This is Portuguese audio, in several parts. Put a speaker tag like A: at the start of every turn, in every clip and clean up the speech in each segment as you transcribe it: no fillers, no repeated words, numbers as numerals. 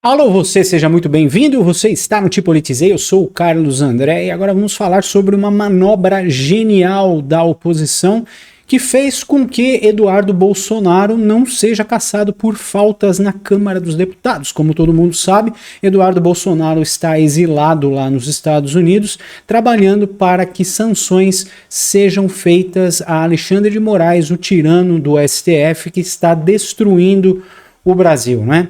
A: Alô, você, seja muito bem-vindo. Você está no Te Politizei, eu sou o Carlos André e agora vamos falar sobre uma manobra genial da oposição que fez com que Eduardo Bolsonaro não seja caçado por faltas na Câmara dos Deputados. Como todo mundo sabe, Eduardo Bolsonaro está exilado lá nos Estados Unidos, trabalhando para que sanções sejam feitas a Alexandre de Moraes, o tirano do STF que está destruindo o Brasil, né?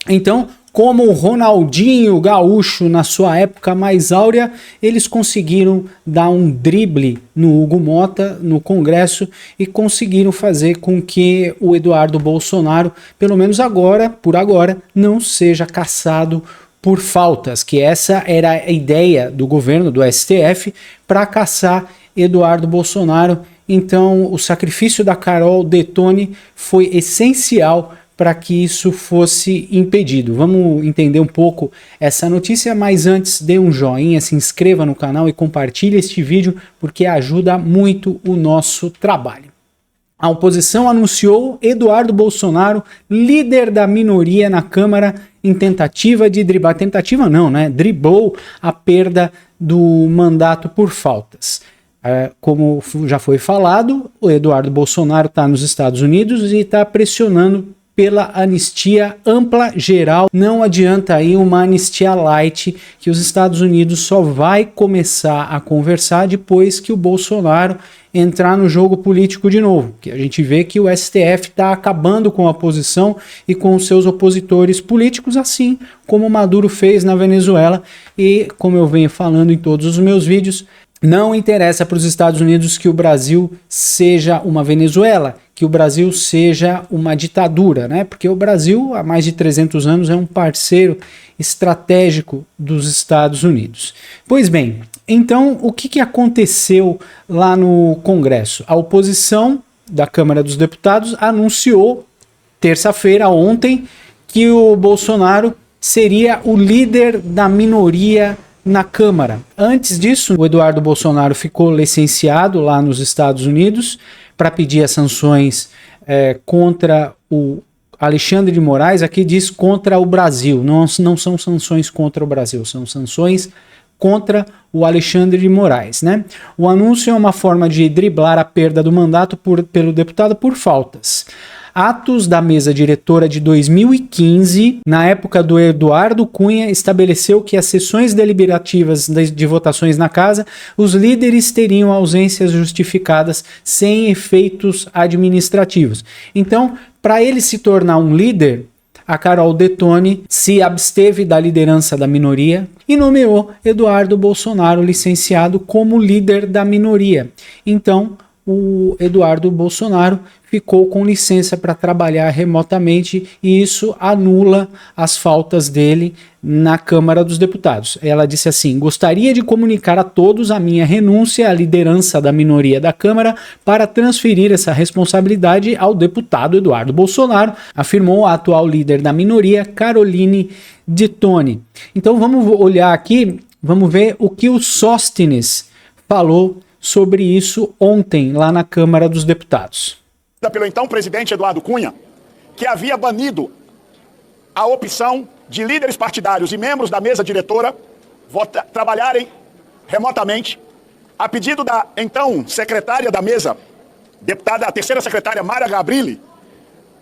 A: Então, como o Ronaldinho Gaúcho na sua época mais áurea, eles conseguiram dar um drible no Hugo Mota no Congresso e conseguiram fazer com que o Eduardo Bolsonaro, pelo menos agora, por agora, não seja caçado por faltas, que essa era a ideia do governo, do STF, para caçar Eduardo Bolsonaro. Então, o sacrifício da Carol Detone foi essencial para que isso fosse impedido. Vamos entender um pouco essa notícia, mas antes dê um joinha, se inscreva no canal e compartilhe este vídeo, porque ajuda muito o nosso trabalho. A oposição anunciou Eduardo Bolsonaro, líder da minoria na Câmara, em tentativa de driblar, tentativa não, né? Driblou a perda do mandato por faltas. Como já foi falado, o Eduardo Bolsonaro está nos Estados Unidos e está pressionando pela anistia ampla geral. Não adianta aí uma anistia light, que os Estados Unidos só vai começar a conversar depois que o Bolsonaro entrar no jogo político de novo. Que a gente vê que o STF está acabando com a oposição e com os seus opositores políticos, assim como Maduro fez na Venezuela. E como eu venho falando em todos os meus vídeos, não interessa para os Estados Unidos que o Brasil seja uma Venezuela, que o Brasil seja uma ditadura, né? Porque o Brasil, há mais de 300 anos, é um parceiro estratégico dos Estados Unidos. Pois bem, então o que aconteceu lá no Congresso? A oposição da Câmara dos Deputados anunciou, terça-feira, ontem, que o Bolsonaro seria o líder da minoria na Câmara. Antes disso, o Eduardo Bolsonaro ficou licenciado lá nos Estados Unidos para pedir as sanções contra o Alexandre de Moraes. Aqui diz contra o Brasil, não são sanções contra o Brasil, são sanções contra o Alexandre de Moraes, né? O anúncio é uma forma de driblar a perda do mandato pelo deputado por faltas. Atos da mesa diretora de 2015, na época do Eduardo Cunha, estabeleceu que as sessões deliberativas de votações na casa, os líderes teriam ausências justificadas sem efeitos administrativos. Então, para ele se tornar um líder, a Carol Detone se absteve da liderança da minoria e nomeou Eduardo Bolsonaro, licenciado, como líder da minoria. Então, o Eduardo Bolsonaro ficou com licença para trabalhar remotamente e isso anula as faltas dele na Câmara dos Deputados. Ela disse assim: gostaria de comunicar a todos a minha renúncia à liderança da minoria da Câmara para transferir essa responsabilidade ao deputado Eduardo Bolsonaro, afirmou a atual líder da minoria, Caroline Detone. Então vamos olhar aqui, vamos ver o que o Sóstenes falou sobre isso ontem, lá na Câmara dos Deputados.
B: Pelo então presidente Eduardo Cunha, que havia banido a opção de líderes partidários e membros da mesa diretora trabalharem remotamente, a pedido da então secretária da mesa, a terceira secretária Mara Gabrilli,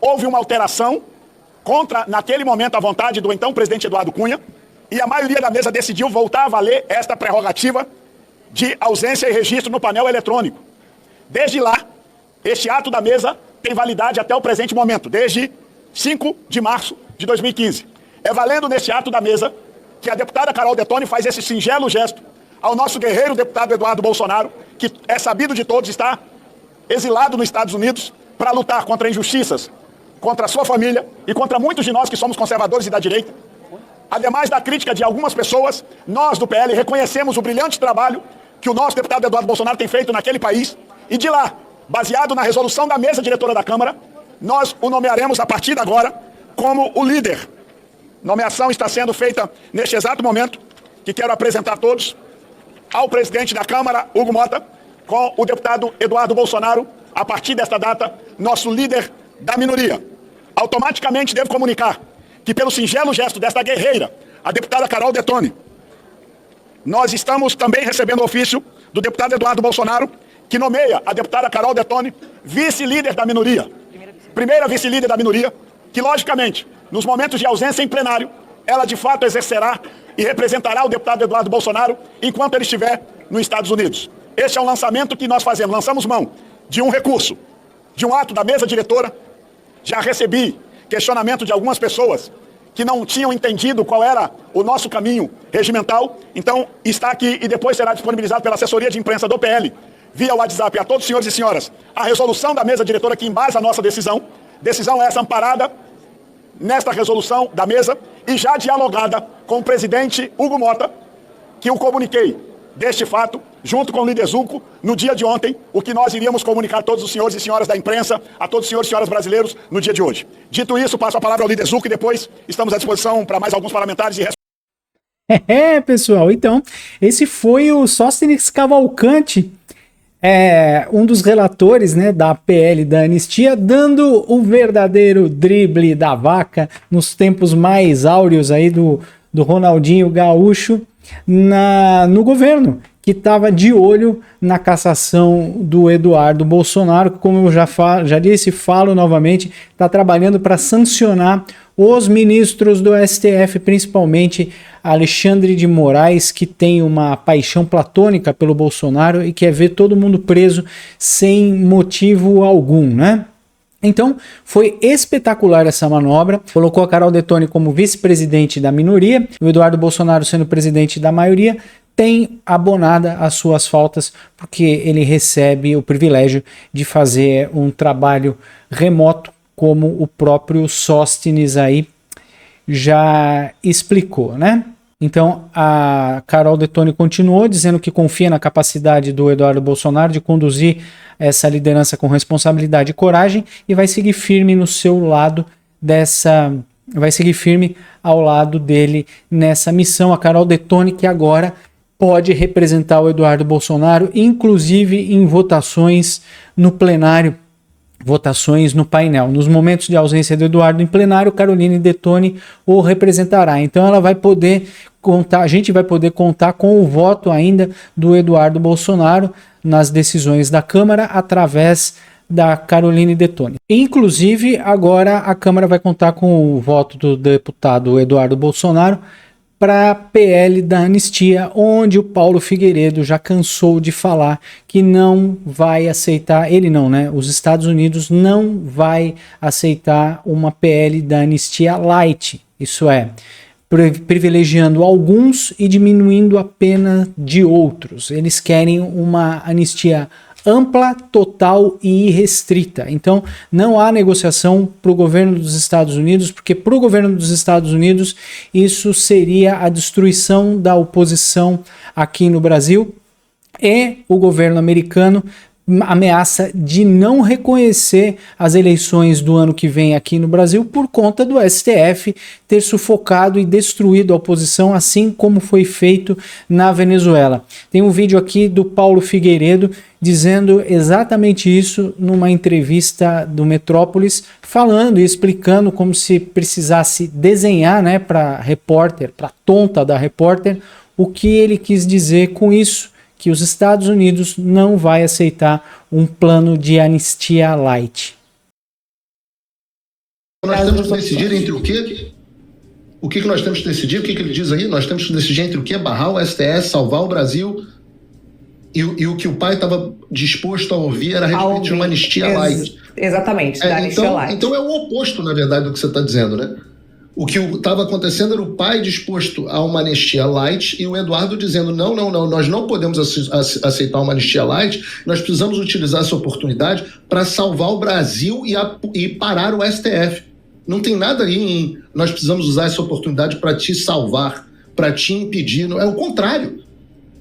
B: houve uma alteração contra, naquele momento, a vontade do então presidente Eduardo Cunha, e a maioria da mesa decidiu voltar a valer esta prerrogativa de ausência e registro no painel eletrônico. Desde lá, este ato da mesa tem validade até o presente momento, desde 5 de março de 2015. É valendo neste ato da mesa que a deputada Carol Detone faz esse singelo gesto ao nosso guerreiro deputado Eduardo Bolsonaro, que é sabido de todos, está exilado nos Estados Unidos para lutar contra injustiças, contra a sua família e contra muitos de nós que somos conservadores e da direita. Ademais da crítica de algumas pessoas, nós do PL reconhecemos o brilhante trabalho que o nosso deputado Eduardo Bolsonaro tem feito naquele país, e de lá, baseado na resolução da mesa diretora da Câmara, nós o nomearemos a partir de agora como o líder. Nomeação está sendo feita neste exato momento, que quero apresentar a todos ao presidente da Câmara, Hugo Mota, com o deputado Eduardo Bolsonaro, a partir desta data, nosso líder da minoria. Automaticamente devo comunicar que pelo singelo gesto desta guerreira, a deputada Carol Detoni, nós estamos também recebendo ofício do deputado Eduardo Bolsonaro, que nomeia a deputada Carol Detoni vice-líder da minoria, primeira vice-líder da minoria, que logicamente, nos momentos de ausência em plenário, ela de fato exercerá e representará o deputado Eduardo Bolsonaro enquanto ele estiver nos Estados Unidos. Este é um lançamento que nós fazemos, lançamos mão de um recurso, de um ato da mesa diretora. Já recebi questionamento de algumas pessoas que não tinham entendido qual era o nosso caminho regimental. Então, está aqui e depois será disponibilizado pela assessoria de imprensa do PL, via WhatsApp, a todos os senhores e senhoras, a resolução da mesa diretora que embasa a nossa decisão. Decisão essa amparada nesta resolução da mesa e já dialogada com o presidente Hugo Mota, que eu comuniquei deste fato, junto com o líder Zucco, no dia de ontem, o que nós iríamos comunicar a todos os senhores e senhoras da imprensa, a todos os senhores e senhoras brasileiros, no dia de hoje. Dito isso, passo a palavra ao líder Zucco e depois estamos à disposição para mais alguns parlamentares e
A: Pessoal, então, esse foi o Sóstenes Cavalcante, um dos relatores, né, da PL da anistia, dando o verdadeiro drible da vaca nos tempos mais áureos aí do Ronaldinho Gaúcho no governo, que estava de olho na cassação do Eduardo Bolsonaro, como eu já disse, falo novamente, está trabalhando para sancionar os ministros do STF, principalmente Alexandre de Moraes, que tem uma paixão platônica pelo Bolsonaro e quer ver todo mundo preso sem motivo algum, né? Então, foi espetacular essa manobra, colocou a Carol Detoni como vice-presidente da minoria, o Eduardo Bolsonaro sendo presidente da maioria, tem abonada as suas faltas, porque ele recebe o privilégio de fazer um trabalho remoto, como o próprio Sóstenes aí já explicou, né? Então, a Carol Detoni continuou dizendo que confia na capacidade do Eduardo Bolsonaro de conduzir essa liderança com responsabilidade e coragem e vai seguir firme no seu lado vai seguir firme ao lado dele nessa missão. A Carol Detoni, que agora pode representar o Eduardo Bolsonaro, inclusive em votações no plenário, votações no painel. Nos momentos de ausência do Eduardo em plenário, Caroline Detoni o representará. Então ela vai poder contar, a gente vai poder contar com o voto ainda do Eduardo Bolsonaro nas decisões da Câmara através da Caroline Detoni. Inclusive, agora a Câmara vai contar com o voto do deputado Eduardo Bolsonaro para a PL da anistia, onde o Paulo Figueiredo já cansou de falar que não vai aceitar, ele não, né? Os Estados Unidos não vai aceitar uma PL da anistia light, isso é, privilegiando alguns e diminuindo a pena de outros. Eles querem uma anistia ampla, total e irrestrita. Então, não há negociação para o governo dos Estados Unidos, porque para o governo dos Estados Unidos isso seria a destruição da oposição aqui no Brasil, e o governo americano ameaça de não reconhecer as eleições do ano que vem aqui no Brasil por conta do STF ter sufocado e destruído a oposição, assim como foi feito na Venezuela. Tem um vídeo aqui do Paulo Figueiredo dizendo exatamente isso numa entrevista do Metrópolis, falando e explicando como se precisasse desenhar, né, para repórter, para tonta da repórter, o que ele quis dizer com isso, que os Estados Unidos não vai aceitar um plano de anistia light.
C: Nós temos que decidir entre o quê? O que nós temos que decidir? O que ele diz aí? Nós temos que decidir entre o quê? Barrar o STF, salvar o Brasil. E o que o pai estava disposto a ouvir era a respeito de uma anistia light.
D: Exatamente, da anistia light.
C: Então é o oposto, na verdade, do que você está dizendo, né? O que estava acontecendo era o pai disposto a uma anistia light e o Eduardo dizendo não, nós não podemos aceitar uma anistia light, nós precisamos utilizar essa oportunidade para salvar o Brasil e parar o STF. Não tem nada aí em nós precisamos usar essa oportunidade para te salvar, para te impedir. É o contrário.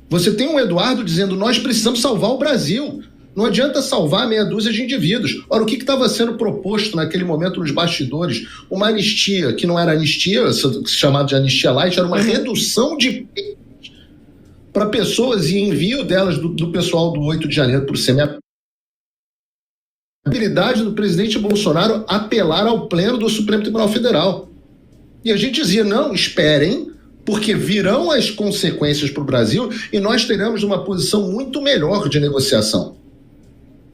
C: Você tem um Eduardo dizendo nós precisamos salvar o Brasil. Não adianta salvar meia dúzia de indivíduos. Ora, o que estava sendo proposto naquele momento nos bastidores? Uma anistia, que não era anistia, chamada de anistia light, era uma redução de penas para pessoas e envio delas do pessoal do 8 de janeiro para o CEMEP. A habilidade do presidente Bolsonaro apelar ao pleno do Supremo Tribunal Federal. E a gente dizia, não, esperem, porque virão as consequências para o Brasil e nós teremos uma posição muito melhor de negociação.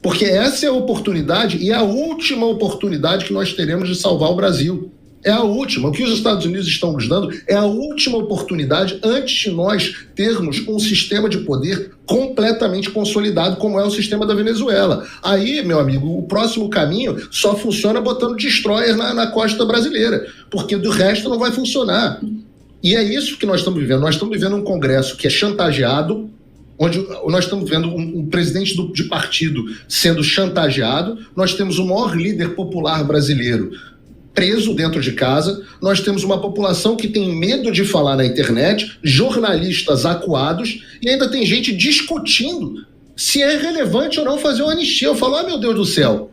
C: Porque essa é a oportunidade e é a última oportunidade que nós teremos de salvar o Brasil. É a última. O que os Estados Unidos estão nos dando é a última oportunidade antes de nós termos um sistema de poder completamente consolidado, como é o sistema da Venezuela. Aí, meu amigo, o próximo caminho só funciona botando destroyer na costa brasileira, porque do resto não vai funcionar. E é isso que nós estamos vivendo. Nós estamos vivendo um Congresso que é chantageado, onde nós estamos vendo um presidente de partido sendo chantageado, nós temos o maior líder popular brasileiro preso dentro de casa, nós temos uma população que tem medo de falar na internet, jornalistas acuados, e ainda tem gente discutindo se é relevante ou não fazer uma anistia. Eu falo, meu Deus do céu,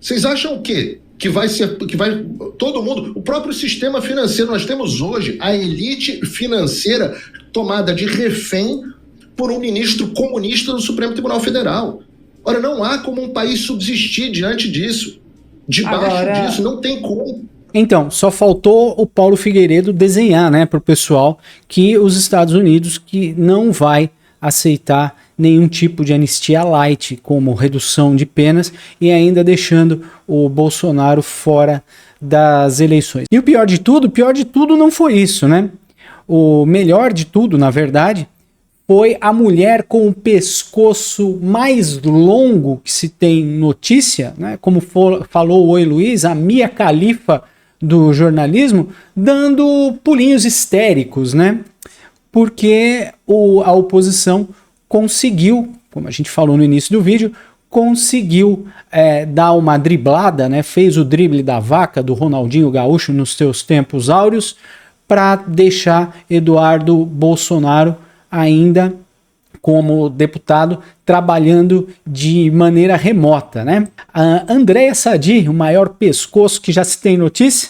C: vocês acham o quê? Que vai todo mundo, o próprio sistema financeiro, nós temos hoje a elite financeira tomada de refém por um ministro comunista do Supremo Tribunal Federal. Ora, não há como um país subsistir diante disso. Debaixo disso, não tem como.
A: Então, só faltou o Paulo Figueiredo desenhar, né, para o pessoal que os Estados Unidos que não vai aceitar nenhum tipo de anistia light, como redução de penas, e ainda deixando o Bolsonaro fora das eleições. E o pior de tudo não foi isso, né? O melhor de tudo, na verdade, foi a mulher com o pescoço mais longo que se tem notícia, né? Como falou o Oi Luiz, a Mia Khalifa do jornalismo, dando pulinhos histéricos, né? Porque a oposição conseguiu, como a gente falou no início do vídeo, conseguiu dar uma driblada, né? Fez o drible da vaca do Ronaldinho Gaúcho nos seus tempos áureos para deixar Eduardo Bolsonaro ainda como deputado, trabalhando de maneira remota, né? A Andréa Sadi, o maior pescoço que já se tem notícia,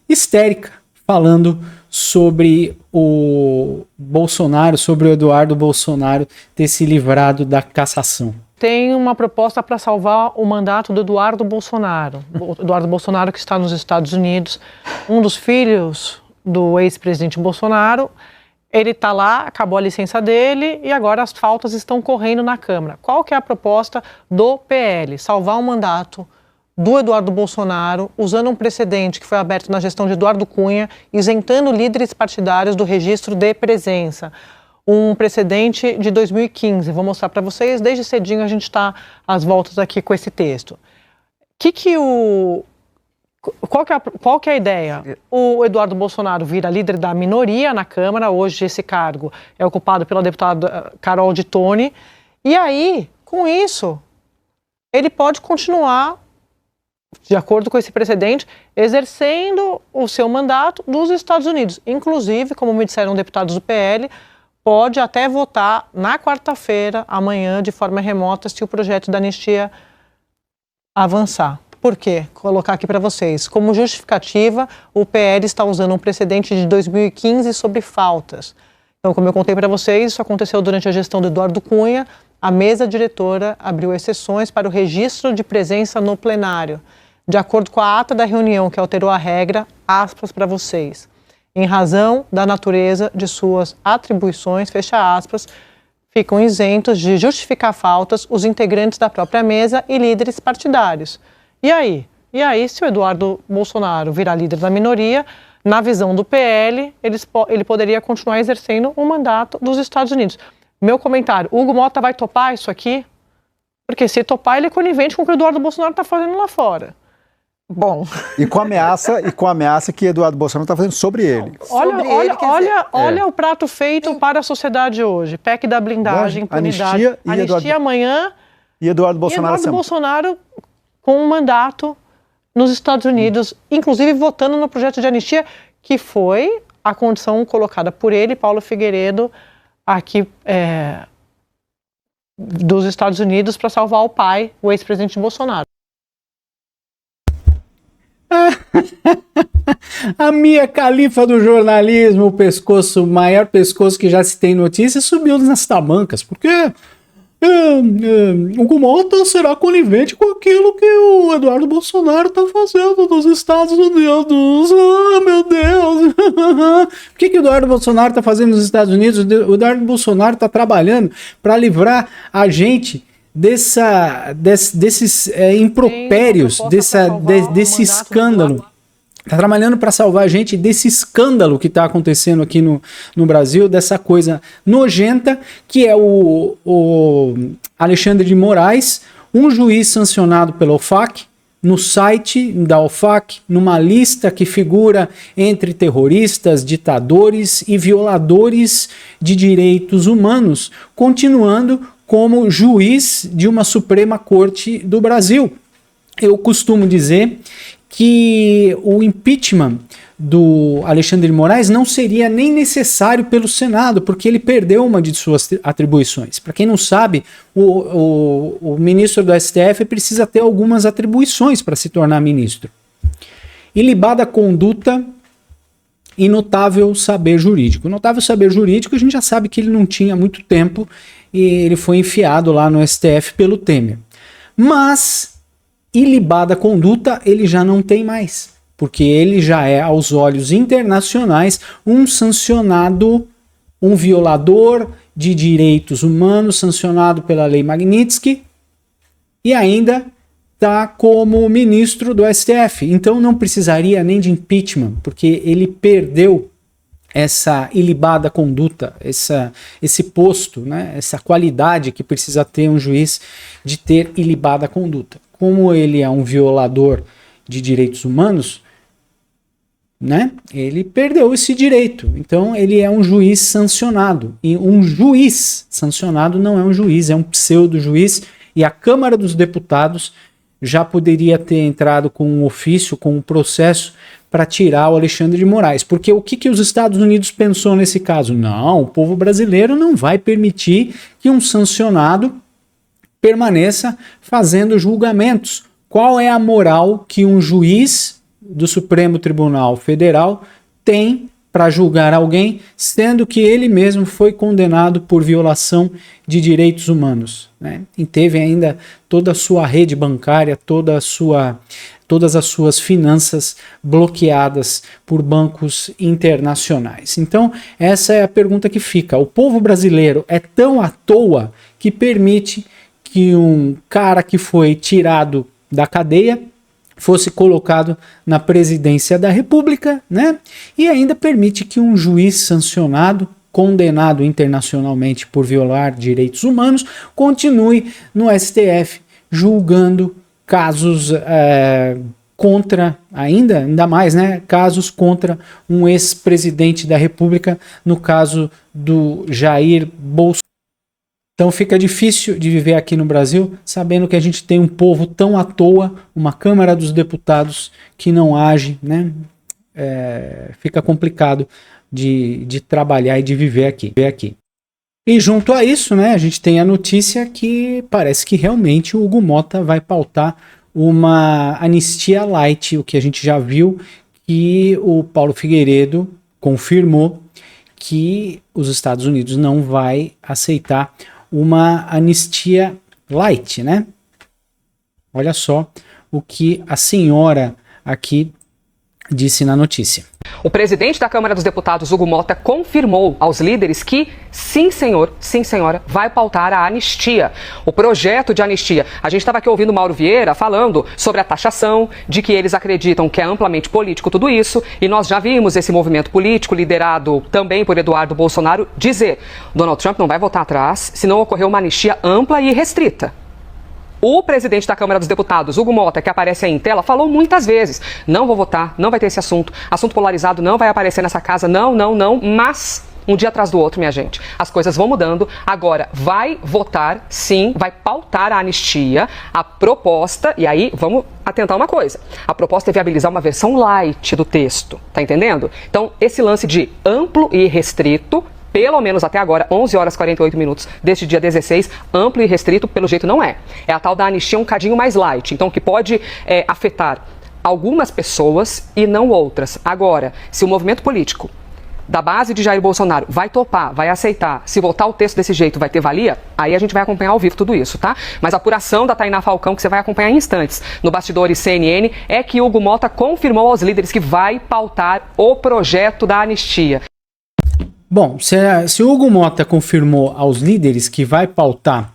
A: histérica, falando sobre o Bolsonaro, sobre o Eduardo Bolsonaro ter se livrado da cassação.
E: Tem uma proposta para salvar o mandato do Eduardo Bolsonaro. Eduardo Bolsonaro, que está nos Estados Unidos, um dos filhos do ex-presidente Bolsonaro. Ele está lá, acabou a licença dele e agora as faltas estão correndo na Câmara. Qual que é a proposta do PL? Salvar o mandato do Eduardo Bolsonaro, usando um precedente que foi aberto na gestão de Eduardo Cunha, isentando líderes partidários do registro de presença. Um precedente de 2015. Vou mostrar para vocês, desde cedinho a gente está às voltas aqui com esse texto. Qual que é a ideia? O Eduardo Bolsonaro vira líder da minoria na Câmara, hoje esse cargo é ocupado pela deputada Carol de Tone, e aí, com isso, ele pode continuar, de acordo com esse precedente, exercendo o seu mandato nos Estados Unidos. Inclusive, como me disseram deputados do PL, pode até votar na quarta-feira, amanhã, de forma remota, se o projeto da anistia avançar. Por quê? Colocar aqui para vocês. Como justificativa, o PL está usando um precedente de 2015 sobre faltas. Então, como eu contei para vocês, isso aconteceu durante a gestão do Eduardo Cunha. A mesa diretora abriu exceções para o registro de presença no plenário. De acordo com a ata da reunião que alterou a regra, aspas para vocês. Em razão da natureza de suas atribuições, fecha aspas, ficam isentos de justificar faltas os integrantes da própria mesa e líderes partidários. E aí? Se o Eduardo Bolsonaro virar líder da minoria, na visão do PL, ele poderia continuar exercendo o mandato dos Estados Unidos. Meu comentário, Hugo Mota vai topar isso aqui? Porque se topar, ele é conivente com o que o Eduardo Bolsonaro está fazendo lá fora. Bom.
F: E com a ameaça que Eduardo Bolsonaro está fazendo sobre ele.
E: Olha o prato feito para a sociedade hoje. PEC da blindagem, impunidade. Anistia amanhã.
F: E Eduardo
E: Bolsonaro com um mandato nos Estados Unidos, inclusive votando no projeto de anistia, que foi a condição colocada por ele, Paulo Figueiredo, aqui dos Estados Unidos, para salvar o pai, o ex-presidente Bolsonaro.
A: A Mia Khalifa do jornalismo, o maior pescoço que já se tem notícia, subiu nas tamancas, porque o Hugo Mota será conivente com aquilo que o Eduardo Bolsonaro está fazendo nos Estados Unidos. Ah, meu Deus! O que o Eduardo Bolsonaro está fazendo nos Estados Unidos? O Eduardo Bolsonaro está trabalhando para livrar a gente desses impropérios, desse escândalo. Está trabalhando para salvar a gente desse escândalo que está acontecendo aqui no Brasil, dessa coisa nojenta que é o Alexandre de Moraes, um juiz sancionado pela OFAC, no site da OFAC, numa lista que figura entre terroristas, ditadores e violadores de direitos humanos, continuando como juiz de uma Suprema Corte do Brasil. Eu costumo dizer que o impeachment do Alexandre de Moraes não seria nem necessário pelo Senado, porque ele perdeu uma de suas atribuições. Para quem não sabe, o ministro do STF precisa ter algumas atribuições para se tornar ministro. Ilibada conduta e notável saber jurídico. Notável saber jurídico, a gente já sabe que ele não tinha muito tempo e ele foi enfiado lá no STF pelo Temer. Mas ilibada conduta ele já não tem mais, porque ele já é, aos olhos internacionais, um sancionado, um violador de direitos humanos, sancionado pela Lei Magnitsky, e ainda está como ministro do STF. Então não precisaria nem de impeachment, porque ele perdeu essa ilibada conduta, esse posto, né, essa qualidade que precisa ter um juiz de ter ilibada conduta. Como ele é um violador de direitos humanos, né, ele perdeu esse direito. Então ele é um juiz sancionado. E um juiz sancionado não é um juiz, é um pseudo-juiz. E a Câmara dos Deputados já poderia ter entrado com um ofício, com um processo para tirar o Alexandre de Moraes. Porque o que os Estados Unidos pensou nesse caso? Não, o povo brasileiro não vai permitir que um sancionado permaneça fazendo julgamentos. Qual é a moral que um juiz do Supremo Tribunal Federal tem para julgar alguém, sendo que ele mesmo foi condenado por violação de direitos humanos, né? E teve ainda toda a sua rede bancária, todas as suas finanças bloqueadas por bancos internacionais. Então, essa é a pergunta que fica. O povo brasileiro é tão à toa que permite que um cara que foi tirado da cadeia fosse colocado na presidência da República, né? E ainda permite que um juiz sancionado, condenado internacionalmente por violar direitos humanos, continue no STF julgando casos contra, ainda mais, né? Casos contra um ex-presidente da República, no caso do Jair Bolsonaro. Então fica difícil de viver aqui no Brasil sabendo que a gente tem um povo tão à toa, uma Câmara dos Deputados que não age, né? Fica complicado de trabalhar e de viver aqui. E junto a isso, né, a gente tem a notícia que parece que realmente o Hugo Mota vai pautar uma anistia light, o que a gente já viu que o Paulo Figueiredo confirmou que os Estados Unidos não vai aceitar uma anistia light, né? Olha só o que a senhora aqui disse na notícia.
G: O presidente da Câmara dos Deputados, Hugo Mota, confirmou aos líderes que, sim senhor, sim senhora, vai pautar a anistia. O projeto de anistia. A gente estava aqui ouvindo o Mauro Vieira falando sobre a taxação, de que eles acreditam que é amplamente político tudo isso, e nós já vimos esse movimento político, liderado também por Eduardo Bolsonaro, dizer: Donald Trump não vai voltar atrás se não ocorrer uma anistia ampla e restrita. O presidente da Câmara dos Deputados, Hugo Mota, que aparece aí em tela, falou muitas vezes: não vou votar, não vai ter esse assunto polarizado não vai aparecer nessa casa, não, mas um dia atrás do outro, minha gente, as coisas vão mudando. Agora, vai votar, sim, vai pautar a anistia, a proposta, e aí vamos atentar uma coisa: a proposta é viabilizar uma versão light do texto, tá entendendo? Então, esse lance de amplo e restrito, pelo menos até agora, 11 horas e 48 minutos deste dia 16, amplo e restrito, pelo jeito não é. É a tal da anistia um cadinho mais light, então que pode afetar algumas pessoas e não outras. Agora, se o movimento político da base de Jair Bolsonaro vai topar, vai aceitar, se votar o texto desse jeito vai ter valia, aí a gente vai acompanhar ao vivo tudo isso, tá? Mas a apuração da Tainá Falcão, que você vai acompanhar em instantes no Bastidores CNN, é que Hugo Mota confirmou aos líderes que vai pautar o projeto da anistia.
A: Bom, se o Hugo Mota confirmou aos líderes que vai pautar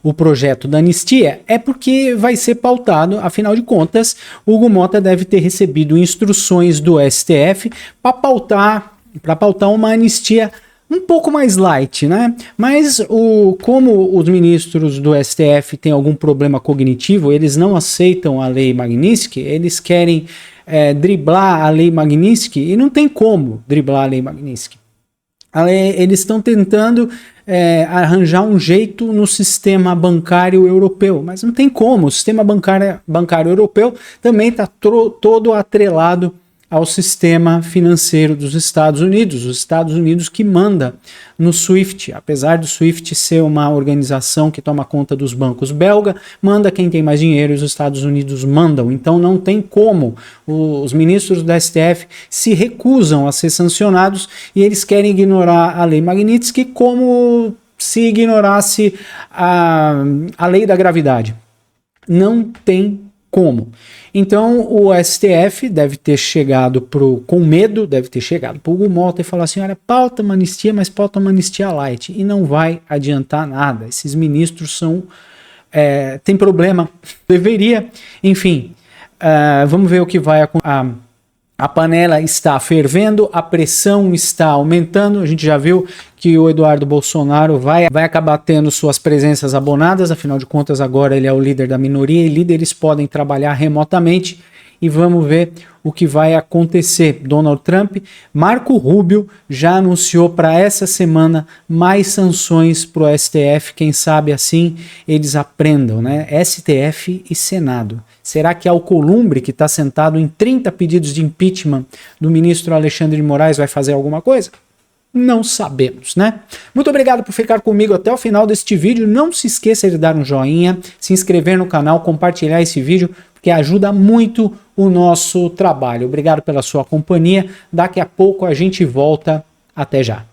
A: o projeto da anistia, é porque vai ser pautado, afinal de contas, o Hugo Mota deve ter recebido instruções do STF para pautar uma anistia um pouco mais light, né? Mas como os ministros do STF têm algum problema cognitivo, eles não aceitam a lei Magnitsky, eles querem driblar a lei Magnitsky, e não tem como driblar a lei Magnitsky. Eles estão tentando arranjar um jeito no sistema bancário europeu, mas não tem como. O sistema bancário europeu também está todo atrelado ao sistema financeiro dos Estados Unidos. Os Estados Unidos que manda no SWIFT, apesar do SWIFT ser uma organização que toma conta dos bancos belga, manda quem tem mais dinheiro e os Estados Unidos mandam. Então não tem como. Os ministros do STF se recusam a ser sancionados e eles querem ignorar a lei Magnitsky como se ignorasse a lei da gravidade. Não tem como. Então o STF deve ter chegado com medo, deve ter chegado para o Hugo Mota e falar assim, olha, pauta uma anistia, mas pauta uma anistia light, e não vai adiantar nada. Esses ministros tem problema, deveria, enfim, vamos ver o que vai acontecer. A panela está fervendo, a pressão está aumentando, a gente já viu que o Eduardo Bolsonaro vai acabar tendo suas presenças abonadas, afinal de contas agora ele é o líder da minoria e líderes podem trabalhar remotamente, e vamos ver o que vai acontecer. Donald Trump, Marco Rubio já anunciou para essa semana mais sanções para o STF, quem sabe assim eles aprendam, né? STF e Senado. Será que Alcolumbre, que está sentado em 30 pedidos de impeachment do ministro Alexandre de Moraes, vai fazer alguma coisa? Não sabemos, né? Muito obrigado por ficar comigo até o final deste vídeo. Não se esqueça de dar um joinha, se inscrever no canal, compartilhar esse vídeo, porque ajuda muito o nosso trabalho. Obrigado pela sua companhia. Daqui a pouco a gente volta. Até já.